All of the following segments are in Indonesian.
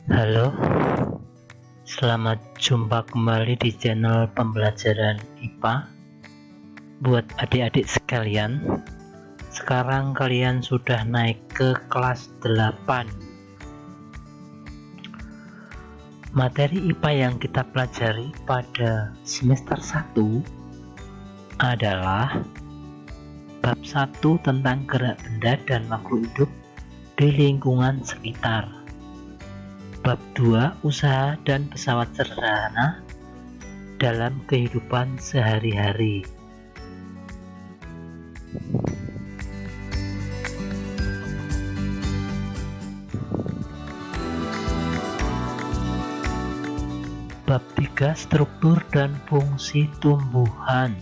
Halo, selamat jumpa kembali di channel pembelajaran IPA. Buat adik-adik sekalian, sekarang kalian sudah naik ke kelas 8. Materi IPA yang kita pelajari pada semester 1 adalah bab 1 tentang gerak benda dan makhluk hidup di lingkungan sekitar. Bab 2, usaha dan pesawat sederhana dalam kehidupan sehari-hari. Bab 3, struktur dan fungsi tumbuhan.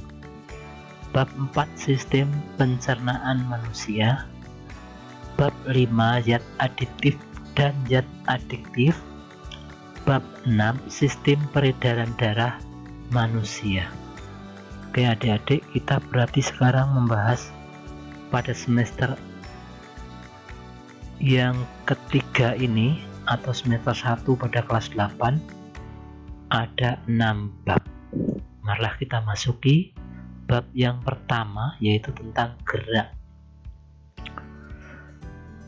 Bab 4, sistem pencernaan manusia. Bab 5, zat aditif dan zat adiktif. Bab 6, sistem peredaran darah manusia. Oke adik-adik, kita berarti sekarang membahas pada semester yang ketiga ini atau semester 1 pada kelas 8 ada 6 bab. Marilah kita masuki bab yang pertama, yaitu tentang gerak.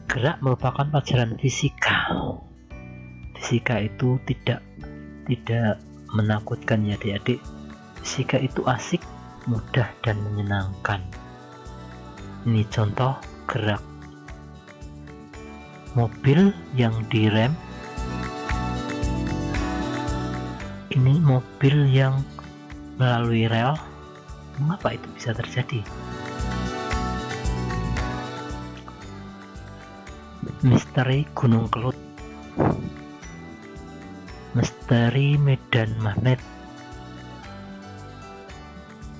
Gerak merupakan pelajaran fisika. Fisika itu tidak menakutkan ya adik-adik. Fisika itu asik, mudah dan menyenangkan. Ini contoh gerak. Mobil yang direm. Ini mobil yang melalui rel. Mengapa itu bisa terjadi? Misteri Gunung Kelut, misteri medan magnet,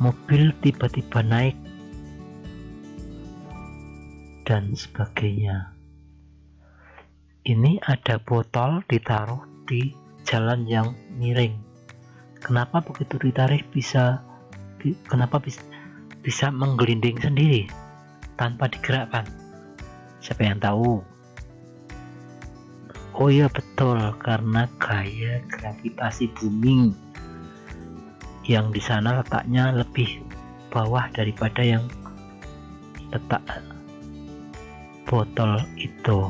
mobil tiba-tiba naik, dan sebagainya. Ini ada botol ditaruh di jalan yang miring. Kenapa begitu ditarik bisa menggelinding sendiri tanpa digerakkan? Siapa yang tahu? Oh iya betul, karena gaya gravitasi bumi yang di sana letaknya lebih bawah daripada yang letak botol itu.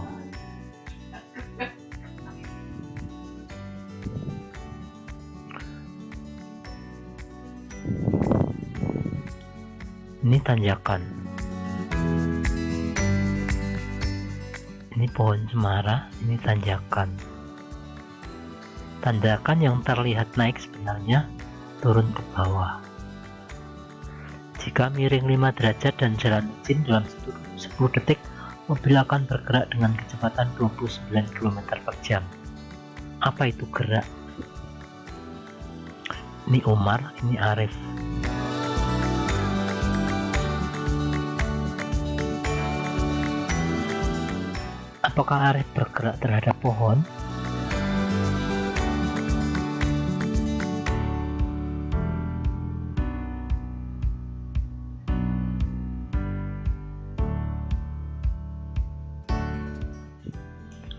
Ini tanjakan. Ini pohon cemara, ini tanjakan. Tanjakan yang terlihat naik sebenarnya turun ke bawah. Jika miring 5 derajat dan jalan licin dalam 10 detik, mobil akan bergerak dengan kecepatan 29 km per jam. Apa itu gerak? Ini Umar, ini Arif. Apakah Arif bergerak terhadap pohon?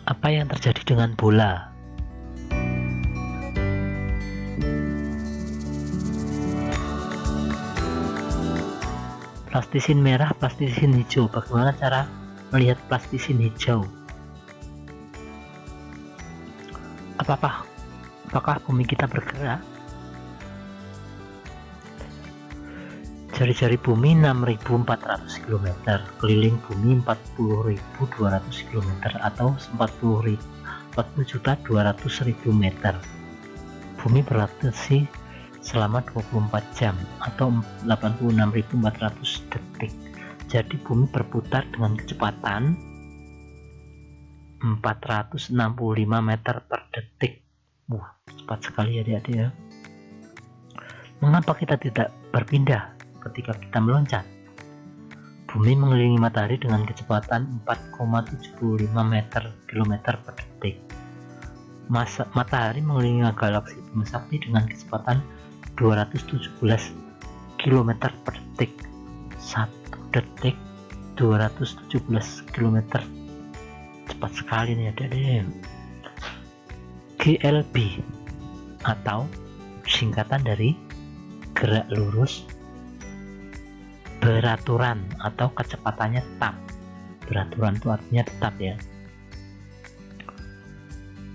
Apa yang terjadi dengan bola? Plastisin merah, plastisin hijau. Bagaimana cara melihat plastisin hijau? Apakah bumi kita bergerak? Jari-jari bumi 6.400 km, keliling bumi 40.200 km atau 40.200.000 meter. Bumi berotasi selama 24 jam atau 86.400 detik. Jadi bumi berputar dengan kecepatan 465 meter per detik. Cepat sekali adik-adik ya. Mengapa kita tidak berpindah ketika kita meloncat? Bumi mengelilingi matahari dengan kecepatan 4,75 km per detik. Matahari mengelilingi galaksi Bima Sakti dengan kecepatan 217 km per detik. 1 detik 217 km. Cepat sekali nih adik-adik. GLB atau singkatan dari gerak lurus beraturan atau kecepatannya tetap. Beraturan itu artinya tetap ya.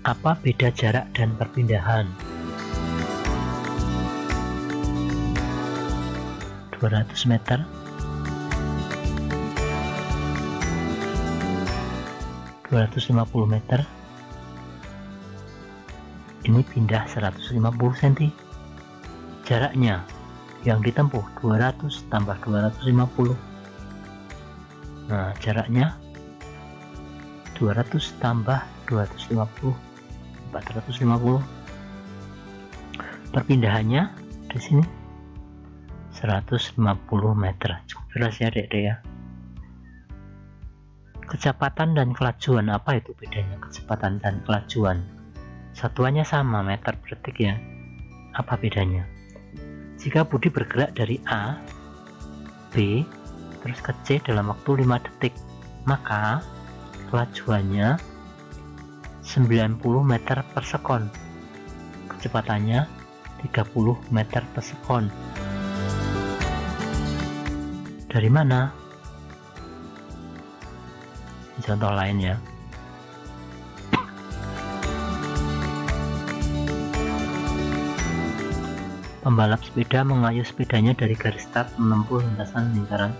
Apa beda jarak dan perpindahan? 200 meter, 250 meter, ini pindah 150 cm. Jaraknya yang ditempuh 200 tambah 250. Nah, jaraknya 200 tambah 250, 450. Perpindahannya di sini 150 meter. Cukup jelas ya Dek ya. Kecepatan dan kelajuan, apa itu bedanya kecepatan dan kelajuan? Satuannya sama, meter per detik ya. Apa bedanya? Jika Budi bergerak dari A, B, terus ke C dalam waktu 5 detik, maka kelajuannya 90 meter per sekon, kecepatannya 30 meter per sekon. Dari mana? Contoh lain ya. Pembalap sepeda mengayuh sepedanya dari garis start menempuh lintasan lingkaran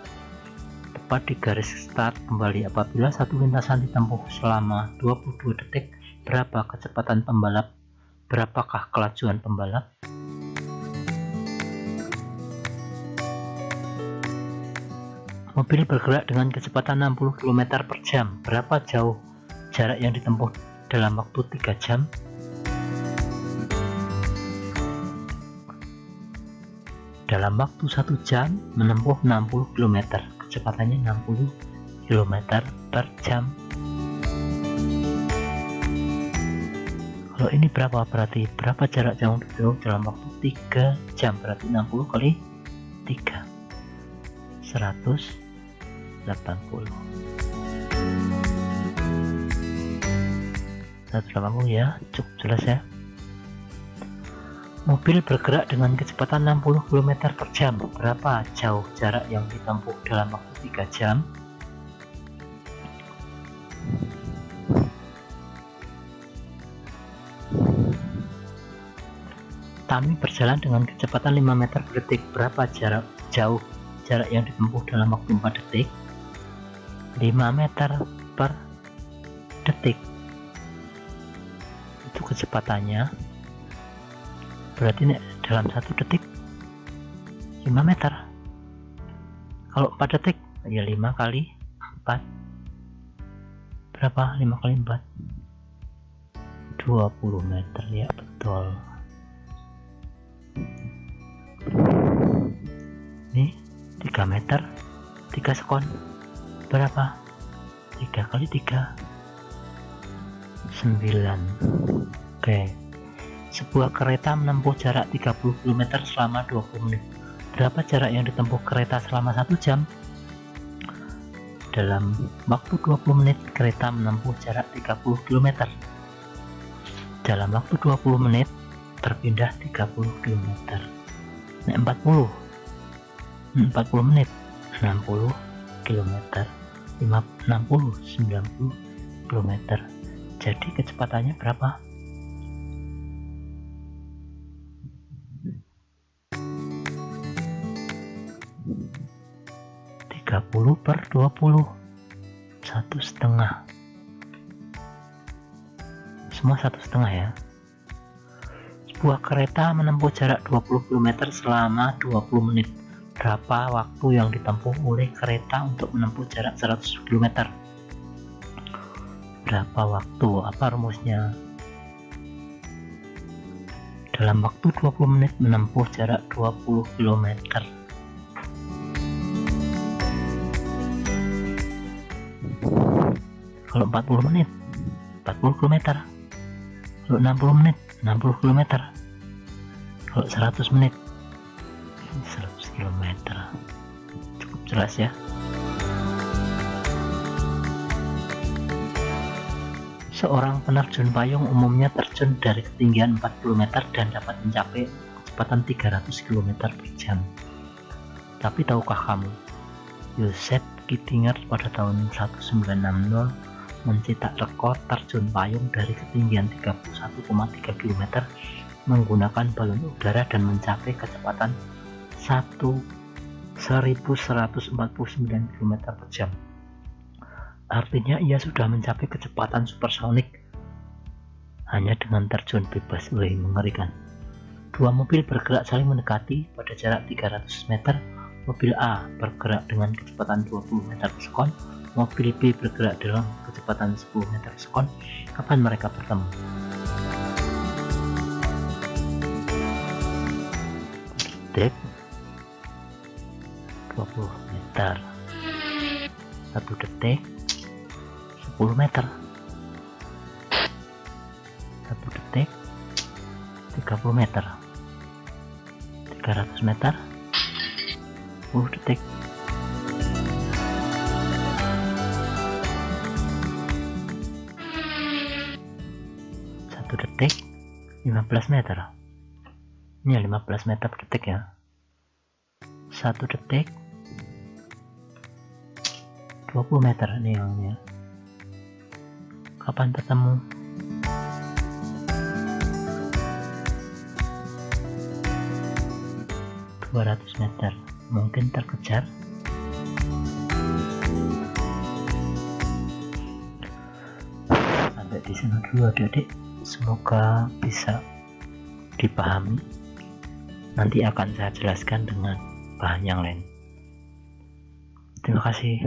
tepat di garis start kembali. Apabila satu lintasan ditempuh selama 22 detik, berapa kecepatan pembalap? Berapakah kelajuan pembalap? Mobil bergerak dengan kecepatan 60 km per jam. Berapa jauh jarak yang ditempuh dalam waktu 3 jam? Dalam waktu 1 jam menempuh 60 km, kecepatannya 60 km per jam. Kalau ini berapa? Berarti berapa jarak jauh ditempuh dalam waktu 3 jam? Berarti 60 kali 3, 180. 180 ya, cukup jelas ya. Mobil bergerak dengan kecepatan 60 km per jam. Berapa jauh jarak yang ditempuh dalam waktu 3 jam? Tami berjalan dengan kecepatan 5 meter per detik. Berapa jauh jarak yang ditempuh dalam waktu 4 detik? 5 meter per detik. Itu kecepatannya. Berarti dalam 1 detik 5 meter. Kalau 4 detik ya 5 kali 4. Berapa? 5 kali 4, 20 meter ya, betul. Ini 3 meter 3 sekon. Berapa? 3 kali 3, 9. Oke. Sebuah kereta menempuh jarak 30 km selama 20 menit. Berapa jarak yang ditempuh kereta selama 1 jam? Dalam waktu 20 menit kereta menempuh jarak 30 km. Dalam waktu 20 menit berpindah 30 km. Nah, 40 menit 60 km, 60 90 km. Jadi kecepatannya berapa? 30 per 20, 1,5. Semua 1,5 ya. Sebuah kereta menempuh jarak 20 km selama 20 menit. Berapa waktu yang ditempuh oleh kereta untuk menempuh jarak 100 km? Berapa waktu? Apa rumusnya? Dalam waktu 20 menit menempuh jarak 20 km. Kalau 40 menit 40 km. Kalau 60 menit 60 km. Kalau 100 menit 100 km. Cukup jelas ya. Seorang penerjun payung umumnya terjun dari ketinggian 40 meter dan dapat mencapai kecepatan 300 km per jam. Tapi tahukah kamu, Joseph Kittinger pada tahun 1960 mencetak rekor terjun payung dari ketinggian 31,3 km menggunakan balon udara dan mencapai kecepatan 1149 km per jam. Artinya ia sudah mencapai kecepatan supersonik hanya dengan terjun bebas. Mengerikan. Dua mobil bergerak saling mendekati pada jarak 300 meter. Mobil A bergerak dengan kecepatan 20 meter per sekon, mobil B bergerak dengan kecepatan 10 meter per sekon. Kapan mereka bertemu? Detik 20 meter, 1 detik 10 meter, 1 detik 30 meter, 300 meter 10 detik. 1 detik 15 meter. Ini 15 meter per detik ya. 1 detik 20 meter ini yang. Kapan bertemu? meter. Mungkin terkejar. Sampai di sana dulu adik-adik. Semoga bisa dipahami. Nanti akan saya jelaskan dengan bahan yang lain. Terima kasih.